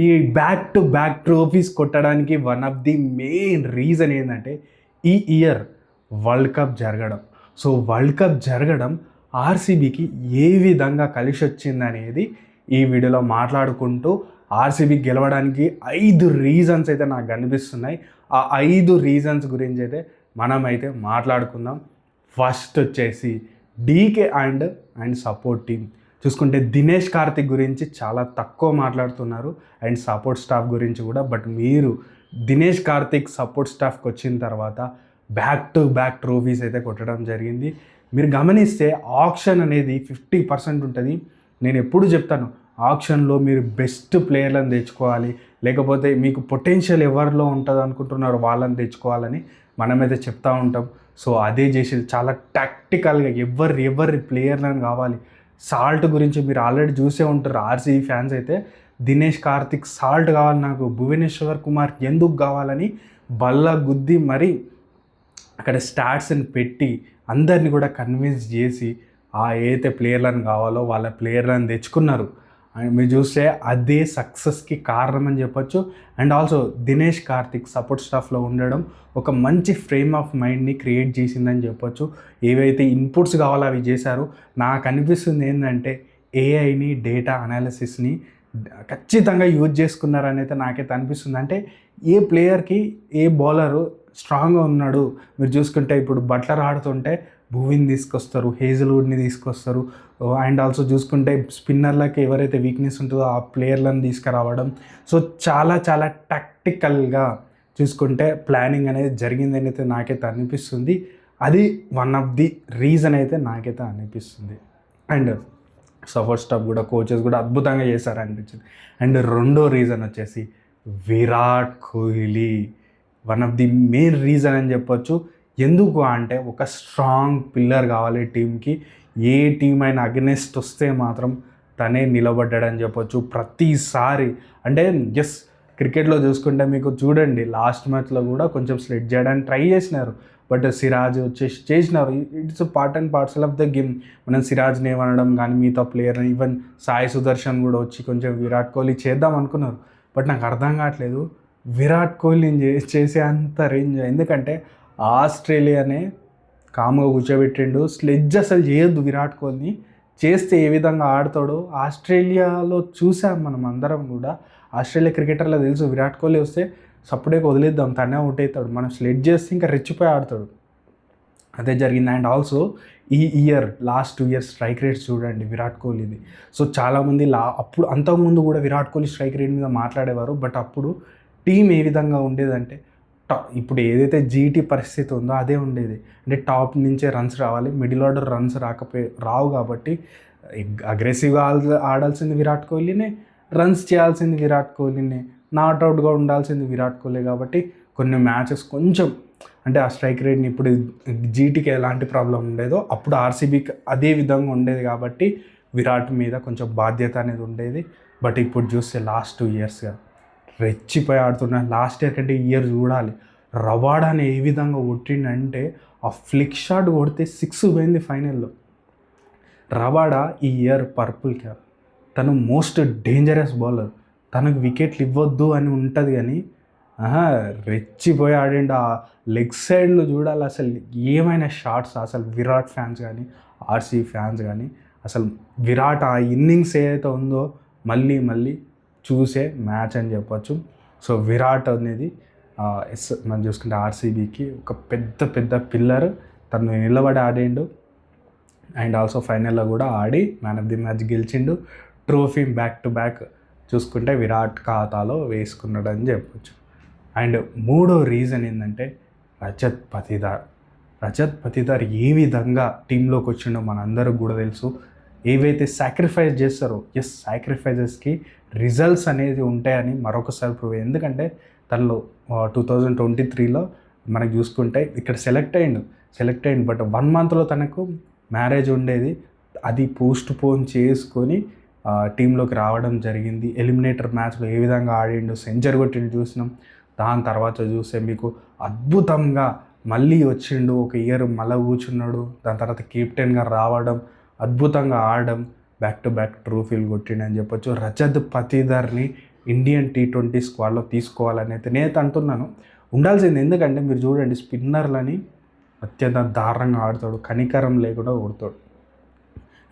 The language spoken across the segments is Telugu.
ఈ బ్యాక్ టు బ్యాక్ ట్రోఫీస్ కొట్టడానికి one of the main reason ఏంటంటే ఈ ఇయర్ వరల్డ్ కప్ జరగడం. సో వరల్డ్ కప్ జరగడం ఆర్సీబీకి ఏ విధంగా కలిసి వచ్చింది అనేది ఈ వీడియోలో మాట్లాడుకుంటూ ఆర్సీబీ గెలవడానికి 5 రీజన్స్ అయితే నాకు కనిపిస్తున్నాయి. ఆ 5 రీజన్స్ గురించి అయితే మనమైతే మాట్లాడుకుందాం. ఫస్ట్ వచ్చేసి డీకే అండ్ సపోర్ట్ టీమ్ చూసుకుంటే దినేష్ కార్తిక్ గురించి చాలా తక్కువ మాట్లాడుతున్నారు అండ్ సపోర్ట్ స్టాఫ్ గురించి కూడా. బట్ మీరు దినేష్ కార్తిక్ సపోర్ట్ స్టాఫ్కి వచ్చిన తర్వాత బ్యాక్ టు బ్యాక్ ట్రోఫీస్ అయితే కొట్టడం జరిగింది. మీరు గమనిస్తే ఆప్షన్ అనేది 50% ఉంటుంది. నేను ఎప్పుడు చెప్తాను, ఆప్షన్లో మీరు బెస్ట్ ప్లేయర్లను తెచ్చుకోవాలి, లేకపోతే మీకు పొటెన్షియల్ ఎవరిలో ఉంటుంది అనుకుంటున్నారో వాళ్ళని తెచ్చుకోవాలని మనమైతే చెప్తూ ఉంటాం. సో అదే చేసేది చాలా టాక్టికల్గా ఎవరి ప్లేయర్లను కావాలి. సాల్ట్ గురించి మీరు ఆల్రెడీ చూసే ఉంటారు. ఆర్సీబీ ఫ్యాన్స్ అయితే దినేష్ కార్తిక్ సాల్ట్ కావాలి, నాకు భువనేశ్వర్ కుమార్ ఎందుకు కావాలని బల్ల గుద్ది మరి అక్కడ స్టాట్స్ని పెట్టి అందరినీ కూడా కన్విన్స్ చేసి ఏదైతే ప్లేయర్లను కావాలో వాళ్ళ ప్లేయర్లను తెచ్చుకున్నారు. మీరు చూస్తే అదే సక్సెస్కి కారణం అని చెప్పొచ్చు. And also Dinesh Karthik support స్టాఫ్లో ఉండడం ఒక మంచి ఫ్రేమ్ ఆఫ్ మైండ్ని క్రియేట్ చేసిందని చెప్పొచ్చు. ఏవైతే ఇన్పుట్స్ కావాలో అవి చేశారు. నాకు అనిపిస్తుంది ఏంటంటే ఏఐని, డేటా అనాలిసిస్ని ఖచ్చితంగా యూజ్ చేసుకున్నారని అయితే నాకైతే అనిపిస్తుంది. అంటే ఏ ప్లేయర్కి ఏ బౌలరు స్ట్రాంగ్గా ఉన్నాడు, మీరు చూసుకుంటే ఇప్పుడు బట్లర్ ఆడుతుంటే భువిని తీసుకొస్తారు, హేజల్వుడ్ని తీసుకొస్తారు. అండ్ ఆల్సో చూసుకుంటే స్పిన్నర్లకి ఎవరైతే వీక్నెస్ ఉంటుందో ఆ ప్లేయర్లను తీసుకురావడం. సో చాలా టాక్టికల్గా చూసుకుంటే ప్లానింగ్ అనేది జరిగిందని అయితే నాకైతే అనిపిస్తుంది. అది వన్ ఆఫ్ ది రీజన్ అయితే నాకైతే అనిపిస్తుంది. అండ్ సపోర్ట్ స్టాఫ్ కూడా, కోచెస్ కూడా అద్భుతంగా చేశారనిపించింది. అండ్ రెండో రీజన్ వచ్చేసి Virat Kohli one of the main reason అని చెప్పొచ్చు. ఎందుకు అంటే ఒక స్ట్రాంగ్ పిల్లర్ కావాలి టీంకి. ఏ టీం అయినా అగెనెస్ట్ వస్తే మాత్రం తనే నిలబడ్డాడని చెప్పొచ్చు ప్రతిసారి. అంటే జస్ట్ క్రికెట్లో చూసుకుంటే మీకు చూడండి, లాస్ట్ మ్యాచ్లో కూడా కొంచెం స్లెడ్ చేయడానికి ట్రై చేసినారు. బట్ సిరాజ్ వచ్చేసి చేసినారు. It's part and parcel of the game. మనం సిరాజ్ని ఏమనడం కానీ మిగతా ప్లేయర్, ఈవెన్ సాయి సుదర్శన్ కూడా వచ్చి కొంచెం విరాట్ కోహ్లీ చేద్దాం అనుకున్నారు. బట్ నాకు అర్థం కావట్లేదు విరాట్ కోహ్లీని చేసే అంత రేంజ్. ఎందుకంటే ఆస్ట్రేలియానే కామ్గా కూర్చోబెట్టిండు. స్లెడ్జ్ అసలు చేయొద్దు విరాట్ కోహ్లీని. చేస్తే ఏ విధంగా ఆడతాడో ఆస్ట్రేలియాలో చూసాం మనం అందరం కూడా. ఆస్ట్రేలియా క్రికెటర్లో తెలుసు విరాట్ కోహ్లీ వస్తే సప్పుడే వదిలేద్దాం, తనే అవుట్ అవుతాడు. మనం స్లెడ్జ్ చేస్తే ఇంకా రెచ్చిపోయి ఆడతాడు. అదే జరిగింది. అండ్ ఆల్సో ఈ year last 2 years strike rates చూడండి విరాట్ కోహ్లీది. సో చాలామంది అప్పుడు అంతకుముందు కూడా విరాట్ కోహ్లీ స్ట్రైక్ రేట్ మీద మాట్లాడేవారు. బట్ అప్పుడు టీం ఏ విధంగా ఉండేదంటే ఇప్పుడు ఏదైతే జీటీ పరిస్థితి ఉందో అదే ఉండేది. అంటే టాప్ నుంచే రన్స్ రావాలి, మిడిల్ ఆర్డర్ రన్స్ రావు. కాబట్టి అగ్రెసివ్గా ఆడాల్సింది విరాట్ కోహ్లీనే, రన్స్ చేయాల్సింది విరాట్ కోహ్లీనే, నాట్అవుట్గా ఉండాల్సింది విరాట్ కోహ్లీ. కాబట్టి కొన్ని మ్యాచెస్ కొంచెం అంటే ఆ స్ట్రైక్ రేట్ని ఇప్పుడు జీటీకి ఎలాంటి ప్రాబ్లం ఉండేదో అప్పుడు ఆర్సీబీకి అదే విధంగా ఉండేది. కాబట్టి విరాట్ మీద కొంచెం బాధ్యత అనేది ఉండేది. బట్ ఇప్పుడు చూస్తే లాస్ట్ 2 yearsగా రెచ్చిపోయి ఆడుతున్నా. లాస్ట్ ఇయర్ కంటే ఈ ఇయర్ చూడాలి. రబాడాని ఏ విధంగా కొట్టిండంటే ఆ ఫ్లిక్ షాట్ కొడితే 6 పోయింది ఫైనల్లో. రబాడా ఈ ఇయర్ పర్పుల్ క్యాప్. తను మోస్ట్ డేంజరస్ బౌలర్. తనకు వికెట్లు ఇవ్వద్దు అని ఉంటుంది కానీ రెచ్చిపోయి ఆడిండు. ఆ లెగ్ సైడ్లో చూడాలి అసలు ఏమైనా షాట్స్. అసలు విరాట్ ఫ్యాన్స్ కానీ ఆర్సీ ఫ్యాన్స్ కానీ అసలు విరాట్ ఆ ఇన్నింగ్స్ ఏదైతే ఉందో మళ్ళీ చూసే మ్యాచ్ అని చెప్పొచ్చు. సో విరాట్ అనేది మనం చూసుకుంటే ఆర్సీబీకి ఒక పెద్ద పిల్లర్. తను నిలబడి ఆడిండు. అండ్ ఆల్సో ఫైనల్లో కూడా ఆడి మ్యాన్ ఆఫ్ ది మ్యాచ్ గెలిచిండు. ట్రోఫీ బ్యాక్ టు బ్యాక్ చూసుకుంటే విరాట్ ఖాతాలో వేసుకున్నాడు అని చెప్పొచ్చు. అండ్ మూడో రీజన్ ఏంటంటే రజత్ పతిదార్ ఏ విధంగా టీంలోకి వచ్చిండో మనందరికి కూడా తెలుసు. ఏవైతే సాక్రిఫైస్ చేస్తారో సాక్రిఫైజెస్కి రిజల్ట్స్ అనేది ఉంటాయని మరొకసారి ప్రూవ్. ఎందుకంటే తనలో 2023లో మనకు చూసుకుంటే ఇక్కడ సెలెక్ట్ అయ్యిండు. బట్ 1 monthలో తనకు మ్యారేజ్ ఉండేది. అది పోస్ట్ పోన్ చేసుకొని టీంలోకి రావడం జరిగింది. ఎలిమినేటర్ మ్యాచ్లో ఏ విధంగా ఆడిండు, సెంచరీ కొట్టిండు చూసినాం. దాని తర్వాత చూస్తే మీకు అద్భుతంగా మళ్ళీ వచ్చిండు. ఒక ఇయర్ మళ్ళీ కూర్చున్నాడు. దాని తర్వాత కెప్టెన్గా రావడం, అద్భుతంగా ఆడడం, బ్యాక్ టు బ్యాక్ ట్రోఫీలు కొట్టిండని చెప్పొచ్చు. రజత్ పతిదార్ని ఇండియన్ T20 స్క్వాడ్లో తీసుకోవాలని అయితే నేనైతే అంటున్నాను. ఉండాల్సింది. ఎందుకంటే మీరు చూడండి స్పిన్నర్లని అత్యంత దారుణంగా ఆడతాడు, కనికరం లేకుండా కొడతాడు.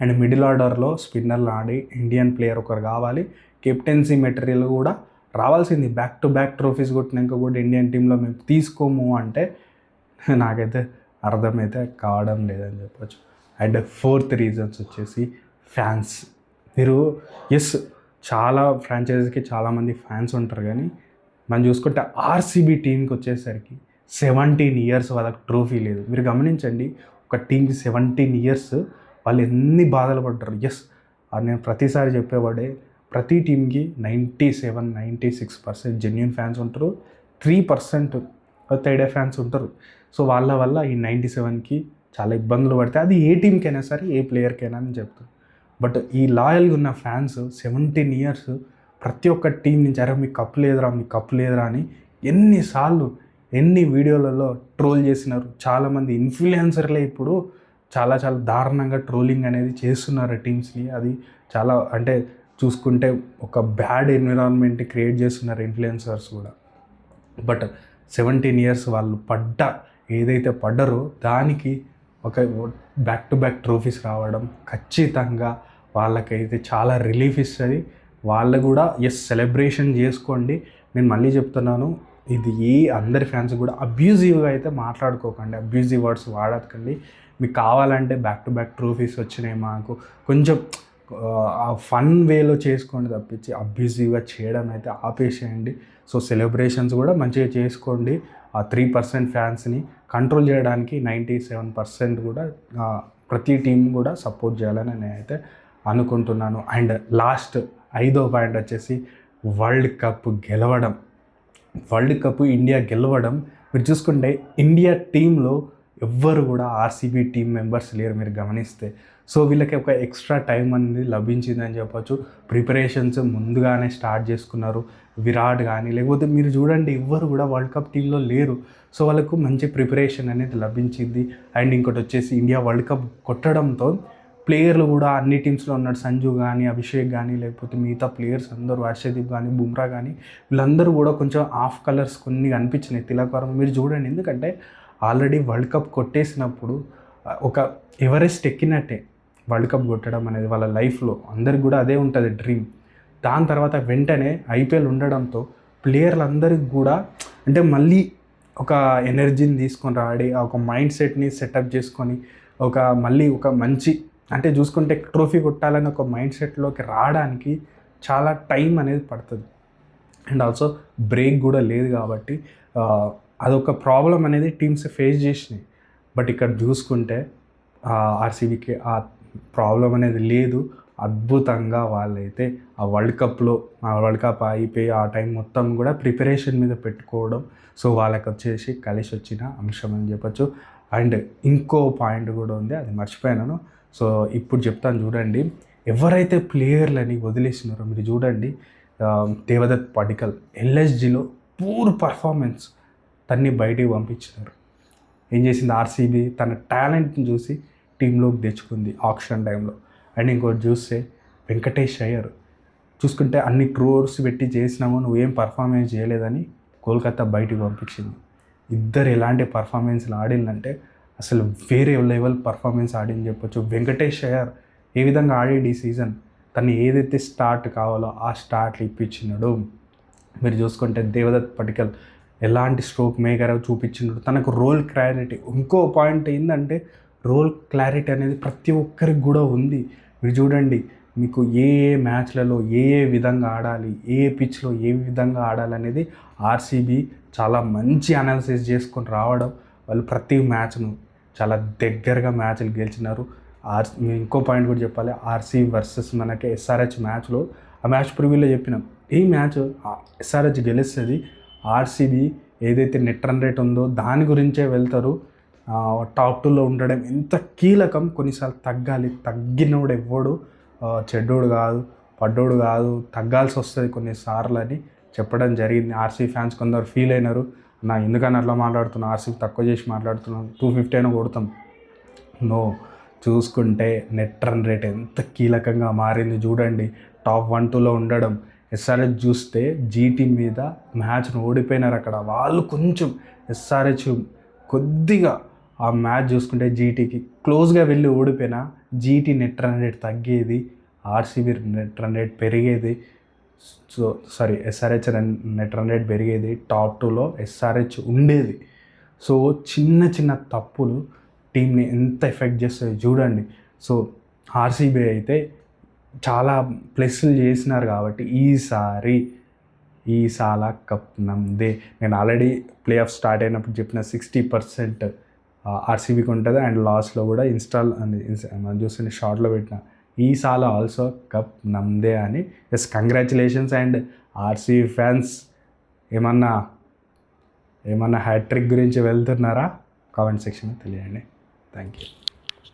అండ్ మిడిల్ ఆర్డర్లో స్పిన్నర్లు ఆడి ఇండియన్ ప్లేయర్ ఒకరు కావాలి. కెప్టెన్సీ మెటీరియల్ కూడా రావాల్సింది. బ్యాక్ టు బ్యాక్ ట్రోఫీస్ కొట్టినాక కూడా ఇండియన్ టీంలో మేము తీసుకోము అంటే నాకైతే అర్థమైతే కావడం లేదని చెప్పొచ్చు. అండ్ ఫోర్త్ రీజన్స్ వచ్చేసి ఫ్యాన్స్. మీరు చాలా ఫ్రాంచైజీకి చాలామంది ఫ్యాన్స్ ఉంటారు, కానీ మనం చూసుకుంటే ఆర్సీబీ టీంకి వచ్చేసరికి 17 ఇయర్స్ వాళ్ళకి ట్రోఫీ లేదు. మీరు గమనించండి, ఒక టీంకి 17 ఇయర్స్ వాళ్ళు ఎన్ని బాధలు పడ్డారు. అది నేను ప్రతిసారి చెప్పేవాడే, ప్రతి టీంకి 97-96% జెన్యూన్ ఫ్యాన్స్ ఉంటారు, 3% తేడే ఫ్యాన్స్ ఉంటారు. సో వాళ్ళ వల్ల ఈ 97కి చాలా ఇబ్బందులు పడితే అది ఏ టీంకైనా సరే, ఏ ప్లేయర్కైనా అని చెప్తారు. బట్ ఈ లాయల్గా ఉన్న ఫ్యాన్స్ 17 ఇయర్స్ ప్రతి ఒక్క టీం నుంచి అరే మీకు కప్పు లేదురా అని ఎన్నిసార్లు ఎన్ని వీడియోలలో ట్రోల్ చేసినారు. చాలామంది ఇన్ఫ్లుయెన్సర్లే ఇప్పుడు చాలా చాలా దారుణంగా ట్రోలింగ్ అనేది చేస్తున్నారు టీమ్స్ని. అది చాలా అంటే చూసుకుంటే ఒక బ్యాడ్ ఎన్విరాన్మెంట్ క్రియేట్ చేస్తున్నారు ఇన్ఫ్లుయెన్సర్స్ కూడా. బట్ 17 ఇయర్స్ వాళ్ళు ఏదైతే పడ్డారో దానికి ఒక బ్యాక్ టు బ్యాక్ ట్రోఫీస్ రావడం ఖచ్చితంగా వాళ్ళకైతే చాలా రిలీఫ్ ఇస్తుంది. వాళ్ళు కూడా సెలబ్రేషన్ చేసుకోండి. నేను మళ్ళీ చెప్తున్నాను, ఇది అందరి ఫ్యాన్స్ కూడా అబ్యూజివ్గా అయితే మాట్లాడుకోకండి, అబ్యూజివ్ వర్డ్స్ వాడకండి. మీకు కావాలంటే బ్యాక్ టు బ్యాక్ ట్రోఫీస్ వచ్చినాయి మాకు కొంచెం ఫన్ వేలో చేసుకోండి తప్పించి అబ్యూజివ్గా చేయడం అయితే ఆపేసేయండి. సో సెలబ్రేషన్స్ కూడా మంచిగా చేసుకోండి. ఆ 3% ఫ్యాన్స్ని కంట్రోల్ చేయడానికి 97% కూడా ప్రతి టీం కూడా సపోర్ట్ చేయాలని నేనైతే అనుకుంటున్నాను. అండ్ లాస్ట్ 5వ పాయింట్ వచ్చేసి వరల్డ్ కప్ గెలవడం. ఇండియా గెలవడం. మీరు చూసుకుంటే ఇండియా టీంలో ఎవ్వరు కూడా ఆర్సీబీ టీం మెంబర్స్ లేరు మీరు గమనిస్తే. సో వీళ్ళకి ఒక ఎక్స్ట్రా టైం అనేది లభించిందని చెప్పొచ్చు. ప్రిపరేషన్స్ ముందుగానే స్టార్ట్ చేసుకున్నారు. విరాట్ కానీ లేకపోతే మీరు చూడండి ఎవ్వరు కూడా వరల్డ్ కప్ టీంలో లేరు. సో వాళ్ళకు మంచి ప్రిపరేషన్ అనేది లభించింది. అండ్ ఇంకోటి వచ్చేసి ఇండియా వరల్డ్ కప్ కొట్టడంతో ప్లేయర్లు కూడా అన్ని టీమ్స్లో ఉన్నాడు. సంజు కానీ, అభిషేక్ కానీ, లేకపోతే మిగతా ప్లేయర్స్ అందరూ, హర్షదీప్ కానీ, బుమ్రా కానీ, వీళ్ళందరూ కూడా కొంచెం ఆఫ్ కలర్స్ కొన్ని కనిపించినాయి. తిలక్ వర్మ మీరు చూడండి, ఎందుకంటే ఆల్రెడీ వరల్డ్ కప్ కొట్టేసినప్పుడు ఒక ఎవరెస్ట్ ఎక్కినట్టే వరల్డ్ కప్ కొట్టడం అనేది వాళ్ళ లైఫ్లో. అందరికి కూడా అదే ఉంటుంది డ్రీమ్. దాని తర్వాత వెంటనే ఐపీఎల్ ఉండడంతో ప్లేయర్లందరికీ కూడా అంటే మళ్ళీ ఒక ఎనర్జీని తీసుకొని రాడి, ఒక మైండ్ సెట్ని సెటప్ చేసుకొని మళ్ళీ ఒక మంచి అంటే చూసుకుంటే ట్రోఫీ కొట్టాలని ఒక మైండ్ సెట్లోకి రావడానికి చాలా టైం అనేది పడుతుంది. అండ్ ఆల్సో బ్రేక్ కూడా లేదు కాబట్టి అదొక ప్రాబ్లం అనేది టీమ్స్ ఫేస్ చేసినాయి. బట్ ఇక్కడ చూసుకుంటే ఆర్సీబీకి ఆ ప్రాబ్లం అనేది లేదు. అద్భుతంగా వాళ్ళైతే ఆ వరల్డ్ కప్ అయిపోయి ఆ టైం మొత్తం కూడా ప్రిపరేషన్ మీద పెట్టుకోవడం. సో వాళ్ళకి వచ్చేసి కలిసి వచ్చిన అంశం అని చెప్పచ్చు. అండ్ ఇంకో పాయింట్ కూడా ఉంది, అది మర్చిపోయాను. సో ఇప్పుడు చెప్తాను చూడండి. ఎవరైతే ప్లేయర్లని వదిలేసినారో మీరు చూడండి, దేవదత్ పడికల్ ఎల్ఎస్జిలో పూర్ పర్ఫార్మెన్స్ తన్ని బయటికి పంపించినారు. ఏం చేసింది ఆర్సీబీ తన టాలెంట్ని చూసి టీంలోకి తెచ్చుకుంది ఆక్షన్ టైంలో. అండ్ ఇంకోటి చూస్తే వెంకటేష్ అయ్యర్ చూసుకుంటే అన్ని క్రోర్స్ పెట్టి చేసినామో నువ్వేం పర్ఫార్మెన్స్ చేయలేదని కోల్కతా బయటికి పంపించింది. ఇద్దరు ఎలాంటి పర్ఫార్మెన్స్లు ఆడిందంటే అసలు వేరే లెవెల్ పర్ఫార్మెన్స్ ఆడింది చెప్పొచ్చు. వెంకటేష్ అయ్యర్ ఏ విధంగా ఆడింది ఈ సీజన్, తను ఏదైతే స్టార్ట్ కావాలో ఆ స్టార్ట్లు ఇప్పించినాడు. మీరు చూసుకుంటే దేవదత్ పడికల్ ఎలాంటి స్ట్రోక్ మేకర్ చూపించినాడు, తనకు రోల్ క్లారిటీ. ఇంకో పాయింట్ ఏంటంటే రోల్ క్లారిటీ అనేది ప్రతి ఒక్కరికి కూడా ఉంది. మీరు చూడండి, మీకు ఏ మ్యాచ్లలో ఏ విధంగా ఆడాలి, ఏ పిచ్లో ఏ విధంగా ఆడాలి అనేది ఆర్సీబీ చాలా మంచి అనాలిసిస్ చేసుకొని రావడం. వాళ్ళు ప్రతి మ్యాచ్ను చాలా దగ్గరగా మ్యాచ్లు గెలిచినారు. ఇంకో పాయింట్ కూడా చెప్పాలి, ఆర్సీబీ వర్సెస్ మనకి ఎస్ఆర్హెచ్ మ్యాచ్లో, ఆ మ్యాచ్ ప్రివ్యూలో చెప్పినాం, ఈ మ్యాచ్ ఎస్ఆర్హెచ్ గెలుస్తుంది, ఆర్సీబీ ఏదైతే నెట్ రన్ రేట్ ఉందో దాని గురించే వెళ్తారు, టాప్ 2లో ఉండడం ఎంత కీలకం. కొన్నిసార్లు తగ్గినోడు ఎవ్వడు చెడ్డోడు కాదు, పడ్డోడు కాదు, తగ్గాల్సి వస్తుంది కొన్నిసార్లు అని చెప్పడం జరిగింది. ఆర్సీబీ ఫ్యాన్స్ కొందరు ఫీల్ అయినారు, నా ఎందుకని అట్లా మాట్లాడుతున్నా, ఆర్సీబీ తక్కువ చేసి మాట్లాడుతున్నాను, 250 అయినా కొడతాం. నో, చూసుకుంటే నెట్ రన్ రేట్ ఎంత కీలకంగా మారింది చూడండి. టాప్ 1-2లో ఉండడం, ఎస్ఆర్హెచ్ చూస్తే జీటీ మీద మ్యాచ్ను ఓడిపోయినారు అక్కడ. వాళ్ళు కొంచెం ఎస్ఆర్హెచ్ కొద్దిగా ఆ మ్యాచ్ చూసుకుంటే జీటీకి క్లోజ్గా వెళ్ళి ఓడిపోయినా జీటీ నెట్ రన్ రేట్ తగ్గేది, ఆర్సీబీ నెట్ రన్ రేట్ పెరిగేది. So SRH net run rate పెరిగేది, టాప్ 2లో ఎస్ఆర్హెచ్ ఉండేది. సో చిన్న చిన్న తప్పులు టీంని ఎంత ఎఫెక్ట్ చేస్తాయో చూడండి. సో ఆర్సీబీ అయితే చాలా ప్లస్లు చేసినారు కాబట్టి ఈసాల కప్ నమ్దే. నేను ఆల్రెడీ ప్లే ఆఫ్ స్టార్ట్ అయినప్పుడు చెప్పిన 60% ఆర్సీబీకి ఉంటుంది అండ్ లాస్ట్లో కూడా మనం చూస్తున్న షార్ట్లో పెట్టిన ఈసాల ఆల్సో కప్ నమ్దే అని. Yes, congratulations. And RCB fans ఏమన్నా హ్యాట్రిక్ గురించి వెళ్తున్నారా? కామెంట్ సెక్షన్లో తెలియండి. Thank you.